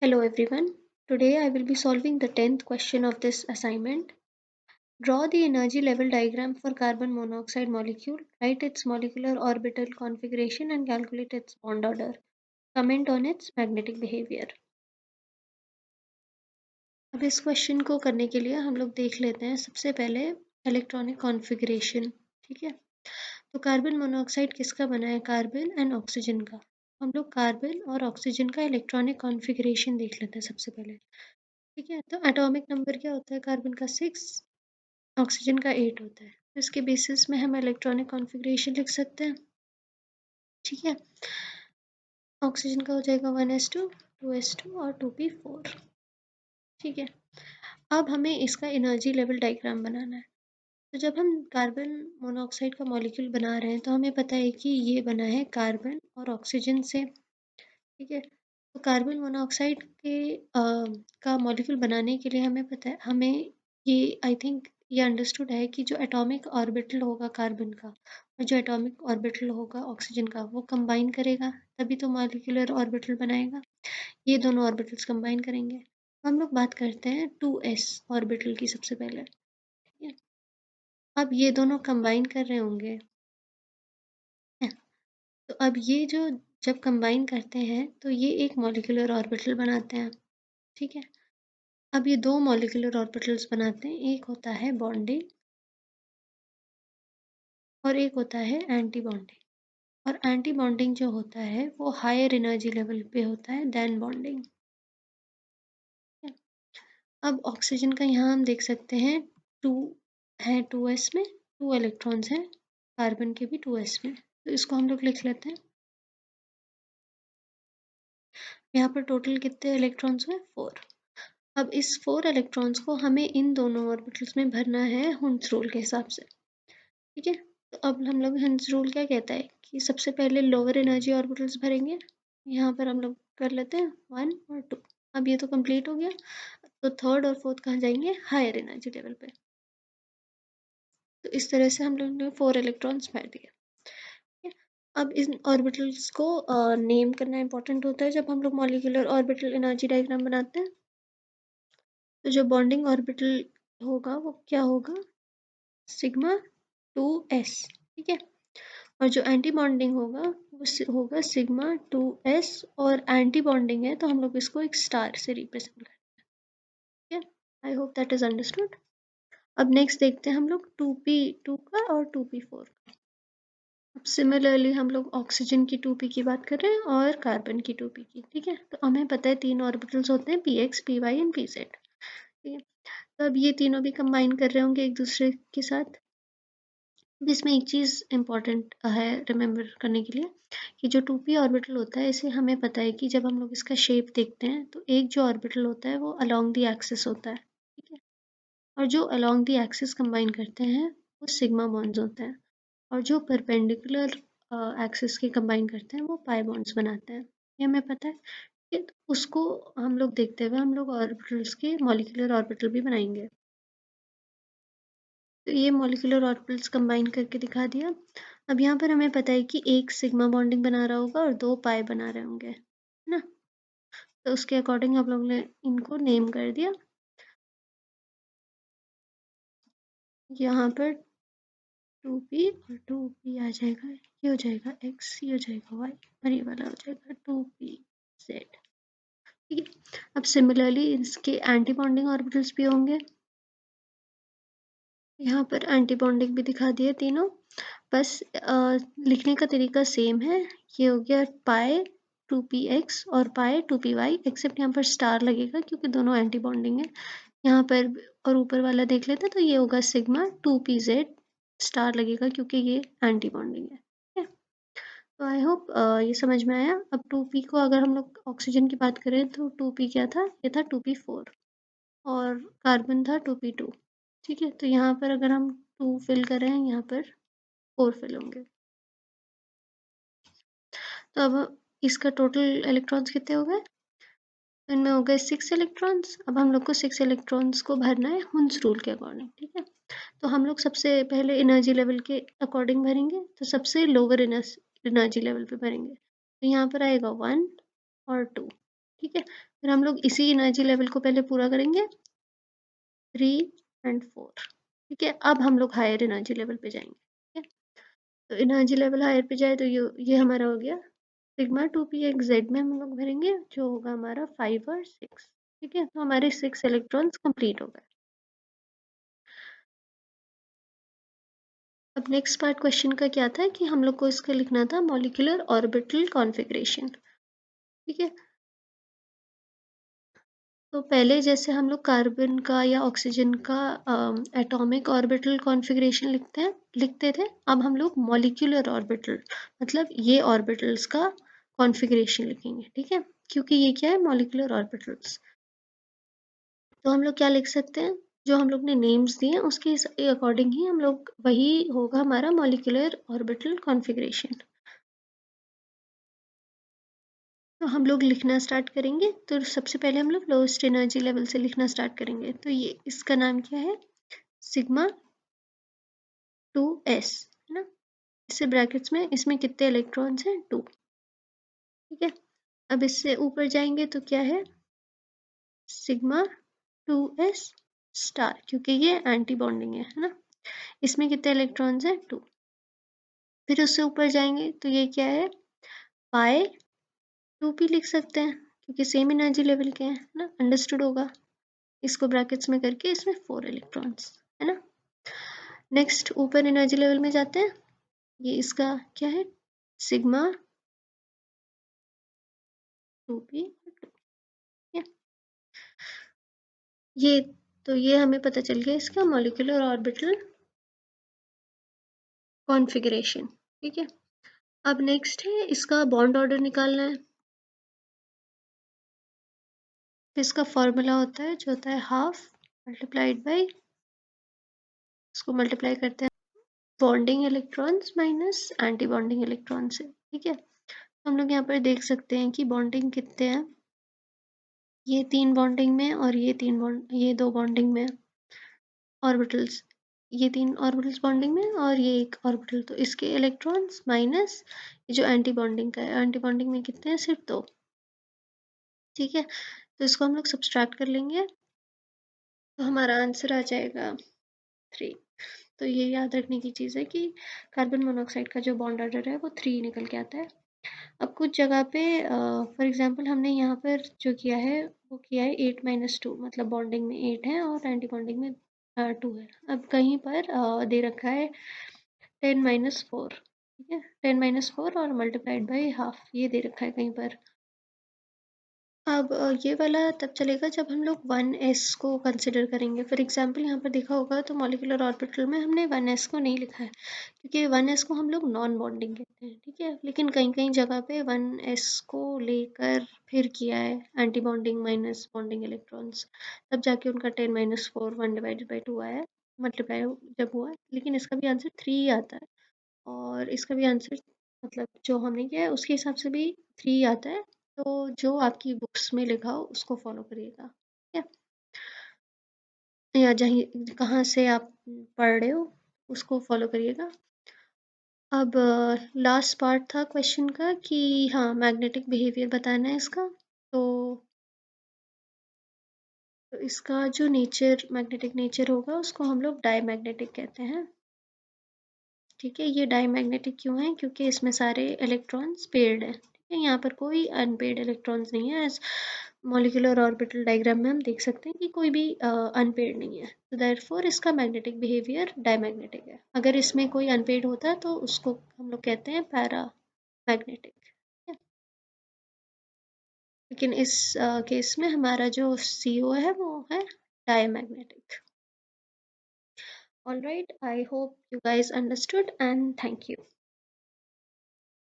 Hello everyone. Today I will be solving the 10th question of this assignment. Draw the energy level diagram for carbon monoxide molecule. Write its molecular orbital configuration and calculate its bond order. Comment on its magnetic behavior. अब इस question को करने के लिए हम लोग देख लेते हैं सबसे पहले इलेक्ट्रॉनिक कॉन्फ़िगरेशन। ठीक है, तो कार्बन मोनोऑक्साइड किसका बना है? कार्बन एंड ऑक्सीजन का। हम लोग कार्बन और ऑक्सीजन का इलेक्ट्रॉनिक कॉन्फ़िगरेशन देख लेते हैं सबसे पहले। ठीक है, तो एटॉमिक नंबर क्या होता है? कार्बन का 6, ऑक्सीजन का 8 होता है। तो इसके बेसिस में हम इलेक्ट्रॉनिक कॉन्फ़िगरेशन लिख सकते हैं। ठीक है, ऑक्सीजन का हो जाएगा 1s2, 2s2 और 2p4। ठीक है, अब हमें इसका एनर्जी लेवल डायग्राम बनाना है। तो जब हम कार्बन मोनोऑक्साइड का मॉलिक्यूल बना रहे हैं तो हमें पता है कि ये बना है कार्बन और ऑक्सीजन से। ठीक है, तो कार्बन मोनोऑक्साइड के का मॉलिक्यूल बनाने के लिए हमें पता है, हमें ये आई थिंक ये अंडरस्टूड है कि जो एटॉमिक ऑर्बिटल होगा कार्बन का और जो एटॉमिक ऑर्बिटल होगा ऑक्सीजन का वो कंबाइन करेगा, तभी तो मॉलिक्यूलर ऑर्बिटल बनाएगा। ये दोनों ऑर्बिटल्स कंबाइन करेंगे। हम लोग बात करते हैं 2s ऑर्बिटल की सबसे पहले। ठीक है, अब ये दोनों कंबाइन कर रहे होंगे, तो अब ये जो जब कंबाइन करते हैं तो ये एक मॉलिक्यूलर ऑर्बिटल बनाते हैं। ठीक है, अब ये दो मॉलिक्यूलर ऑर्बिटल्स बनाते हैं, एक होता है बॉन्डिंग और एक होता है एंटी बॉन्डिंग। और एंटी बॉन्डिंग जो होता है वो हायर एनर्जी लेवल पे होता है देन बॉन्डिंग। अब ऑक्सीजन का यहाँ हम देख सकते हैं 2 है 2s में, 2 इलेक्ट्रॉन्स हैं, कार्बन के भी 2s में, तो इसको हम लोग लिख लेते हैं। यहाँ पर टोटल कितने इलेक्ट्रॉन्स हुए? 4। अब इस 4 इलेक्ट्रॉन्स को हमें इन दोनों ऑर्बिटल्स में भरना है हुंस रूल के हिसाब से। ठीक है, तो अब हम लोग हुंस रूल क्या कहता है कि सबसे पहले लोअर एनर्जी ऑर्बिटल्स भरेंगे। यहाँ पर हम लोग कर लेते हैं 1 और 2। अब ये तो कंप्लीट हो गया, तो थर्ड और फोर्थ कहाँ जाएंगे? हायर एनर्जी लेवल पे। तो इस तरह से हम लोग ने 4 इलेक्ट्रॉन्स भर दिए। ठीक है, अब इन ऑर्बिटल्स को नेम करना इंपॉर्टेंट होता है जब हम लोग मॉलिक्यूलर ऑर्बिटल एनर्जी डायग्राम बनाते हैं। तो जो बॉन्डिंग ऑर्बिटल होगा वो क्या होगा? Sigma 2s। ठीक है, और जो एंटी बॉन्डिंग होगा वो होगा सिग्मा 2s, और एंटी बॉन्डिंग है तो हम लोग इसको एक स्टार से रिप्रेजेंट करते हैं। ठीक है, I hope that is understood. अब नेक्स्ट देखते हैं हम लोग 2p2 का और 2p4 का। अब सिमिलरली हम लोग ऑक्सीजन की 2p की बात कर रहे हैं और कार्बन की 2p की। ठीक है, तो हमें पता है तीन ऑर्बिटल्स होते हैं px, py एंड pz। ठीक है, तो अब ये तीनों भी कंबाइन कर रहे होंगे एक दूसरे के साथ। अब इसमें एक चीज़ इम्पॉर्टेंट है रिमेंबर करने के लिए कि जो 2p ऑर्बिटल होता है, इसे हमें पता है कि जब हम लोग इसका शेप देखते हैं तो एक जो ऑर्बिटल होता है वो अलोंग द एक्सिस होता है। ठीक है, और जो अलोंग द एक्सिस कंबाइन करते हैं वो सिग्मा बॉन्ड्स होते हैं, और जो परपेंडिकुलर एक्सिस के कंबाइन करते हैं वो पाई बॉन्ड्स बनाते हैं। ये हमें पता है कि उसको हम लोग देखते हुए हम लोग ऑर्बिटल्स के मॉलिक्यूलर ऑर्बिटल भी बनाएंगे। तो ये मॉलिक्यूलर ऑर्बिटल्स कंबाइन करके दिखा दिया। अब यहाँ पर हमें पता है कि एक सिग्मा बॉन्डिंग बना रहा होगा और दो पाई बना रहे होंगे, है ना? तो उसके अकॉर्डिंग हम लोग ने इनको नेम कर दिया। यहाँ पर 2p और 2p आ जाएगा, ये हो जाएगा x, ये हो जाएगा y, और ये वाला हो जाएगा 2pz। ठीक है, अब सिमिलरली इसके एंटी बॉन्डिंग ऑर्बिटल्स भी होंगे। यहाँ पर एंटी बॉन्डिंग भी दिखा दिए तीनों, बस लिखने का तरीका सेम है। ये हो गया पाई 2px और पाई 2py, एक्सेप्ट यहाँ पर स्टार लगेगा क्योंकि दोनों एंटी बॉन्डिंग है। यहाँ पर और ऊपर वाला देख लेते हैं तो ये होगा सिग्मा 2pz, स्टार लगेगा क्योंकि ये एंटी बॉन्डिंग है। ठीक है, तो आई होप ये समझ में आया। अब 2p को अगर हम लोग ऑक्सीजन की बात करें तो 2p क्या था? ये था 2p4, और कार्बन था 2p2। ठीक है, तो यहाँ पर अगर हम 2 फिल कर रहे हैं, यहाँ पर 4 फिल होंगे। तो अब इसका टोटल इलेक्ट्रॉन्स कितने हो गए? तो इनमें हो गए 6 इलेक्ट्रॉन्स। अब हम लोग को 6 इलेक्ट्रॉन्स को भरना है हुंस रूल के अकॉर्डिंग। ठीक है, तो हम लोग सबसे पहले एनर्जी लेवल के अकॉर्डिंग भरेंगे, तो सबसे लोअर एनर्जी लेवल पे भरेंगे। तो यहाँ पर आएगा 1 और 2। ठीक ठीक है, फिर हम लोग इसी एनर्जी लेवल को पहले पूरा करेंगे, 3 एंड 4। ठीक है, अब हम लोग हायर एनर्जी लेवल पे जाएंगे। ठीक है, तो एनर्जी लेवल हायर पे जाए तो ये हमारा हो गया सिग्मा 2p एक जेड में हम लोग भरेंगे, जो होगा हमारा 5 और 6। ठीक है, तो हमारे 6 इलेक्ट्रॉन्स कंप्लीट हो गए। अब नेक्स्ट पार्ट क्वेश्चन का क्या था कि हम लोग को इसका लिखना था मॉलिक्यूलर ऑर्बिटल कॉन्फ़िगरेशन। ठीक है, तो पहले जैसे हम लोग कार्बन का या ऑक्सीजन का एटॉमिक ऑर्बिटल कॉन्फ़िगरेशन लिखते थे, अब हम लोग मॉलिक्यूलर ऑर्बिटल मतलब ये ऑर्बिटल्स का कॉन्फ़िगरेशन लिखेंगे। ठीक है, क्योंकि ये क्या है, मॉलिक्यूलर ऑर्बिटल्स। तो हम लोग क्या लिख सकते हैं, जो हम लोग ने नेम्स दिए उसके अकॉर्डिंग ही हम लोग वही होगा हमारा मॉलिक्यूलर ऑर्बिटल कॉन्फ़िगरेशन। तो हम लोग लिखना स्टार्ट करेंगे, तो सबसे पहले हम लोग लोएस्ट एनर्जी लेवल से लिखना स्टार्ट करेंगे। तो ये इसका नाम क्या है, सिग्मा 2s, है ना। इससे ब्रैकेट्स में इसमें कितने इलेक्ट्रॉन्स हैं, 2। ठीक है, अब इससे ऊपर जाएंगे तो क्या है, सिग्मा 2s स्टार, क्योंकि ये एंटी बॉन्डिंग है ना। इसमें कितने इलेक्ट्रॉन्स हैं, 2। फिर उससे ऊपर जाएंगे तो ये क्या है, पाई 2p लिख सकते हैं, क्योंकि सेम एनर्जी लेवल के हैं ना, अंडरस्टूड होगा। इसको ब्रैकेट्स में करके इसमें 4 इलेक्ट्रॉन्स है ना। नेक्स्ट ऊपर एनर्जी लेवल में जाते हैं, ये इसका क्या है, सिग्मा 2p। ये तो ये हमें पता चल गया इसका मॉलिक्यूलर ऑर्बिटल कॉन्फ़िगरेशन। ठीक है, अब नेक्स्ट है इसका बॉन्ड ऑर्डर निकालना है। तो इसका फॉर्मूला होता है जो होता है हाफ मल्टीप्लाइड बाई, इसको मल्टीप्लाई करते हैं bonding electrons minus anti bonding electron से। ठीक है, हम लोग यहाँ पर देख सकते हैं कि बॉन्डिंग कितने हैं, ये 3 बॉन्डिंग में और ये 2 बॉन्डिंग में ऑर्बिटल्स, ये 3 ऑर्बिटल्स बॉन्डिंग में और ये एक ऑर्बिटल, तो इसके इलेक्ट्रॉन्स माइनस जो एंटी बॉन्डिंग का है, एंटी बॉन्डिंग में कितने हैं, सिर्फ 2। ठीक है, तो इसको हम लोग सब्सट्रैक्ट कर लेंगे तो हमारा आंसर आ जाएगा 3। तो ये याद रखने की चीज़ है कि कार्बन मोनोऑक्साइड का जो बॉन्ड ऑर्डर है वो 3 निकल के आता है। अब कुछ जगह पे फॉर एग्जांपल हमने यहाँ पर जो किया है वो किया है 8-2, मतलब बॉन्डिंग में 8 है और एंटी बॉन्डिंग में 2 है। अब कहीं पर दे रखा है 10-4। ठीक है, 10-4 और मल्टीप्लाइड बाई हाफ, ये दे रखा है कहीं पर। अब ये वाला तब चलेगा जब हम लोग 1s को कंसिडर करेंगे। फॉर एग्जांपल यहाँ पर देखा होगा तो मॉलिक्यूलर ऑर्बिटल में हमने 1s को नहीं लिखा है, क्योंकि 1s को हम लोग नॉन बॉन्डिंग कहते हैं। ठीक है, लेकिन कहीं कहीं जगह पे 1s को लेकर फिर किया है anti bonding minus bonding electrons, तब जाके उनका 10-4 1/2 आया है, मल्टीप्लाई जब हुआ है। लेकिन इसका भी आंसर 3 आता है, और इसका भी आंसर मतलब जो हमने किया है उसके हिसाब से भी 3 आता है। तो जो आपकी बुक्स में लिखा हो उसको फॉलो करिएगा, ठीक है, या जहीं कहाँ से आप पढ़ रहे हो उसको फॉलो करिएगा। अब लास्ट पार्ट था क्वेश्चन का कि हाँ मैग्नेटिक बिहेवियर बताना है इसका। तो इसका जो नेचर मैग्नेटिक नेचर होगा उसको हम लोग डायमैग्नेटिक कहते हैं। ठीक है, ये डायमैग्नेटिक क्यों है, क्योंकि इसमें सारे इलेक्ट्रॉन्स पेयर्ड हैं। ठीक है, यहाँ पर कोई अनपेयर्ड इलेक्ट्रॉन्स नहीं है, एज मॉलिक्यूलर ऑर्बिटल डायग्राम में हम देख सकते हैं कि कोई भी अनपेयर्ड नहीं है, तो देयरफॉर इसका मैग्नेटिक बिहेवियर डायमैग्नेटिक है। अगर इसमें कोई अनपेयर्ड होता तो उसको हम लोग कहते हैं पैरा मैग्नेटिक। लेकिन इस केस में हमारा जो CO है वो है diamagnetic. All right, I hope you guys understood and thank you.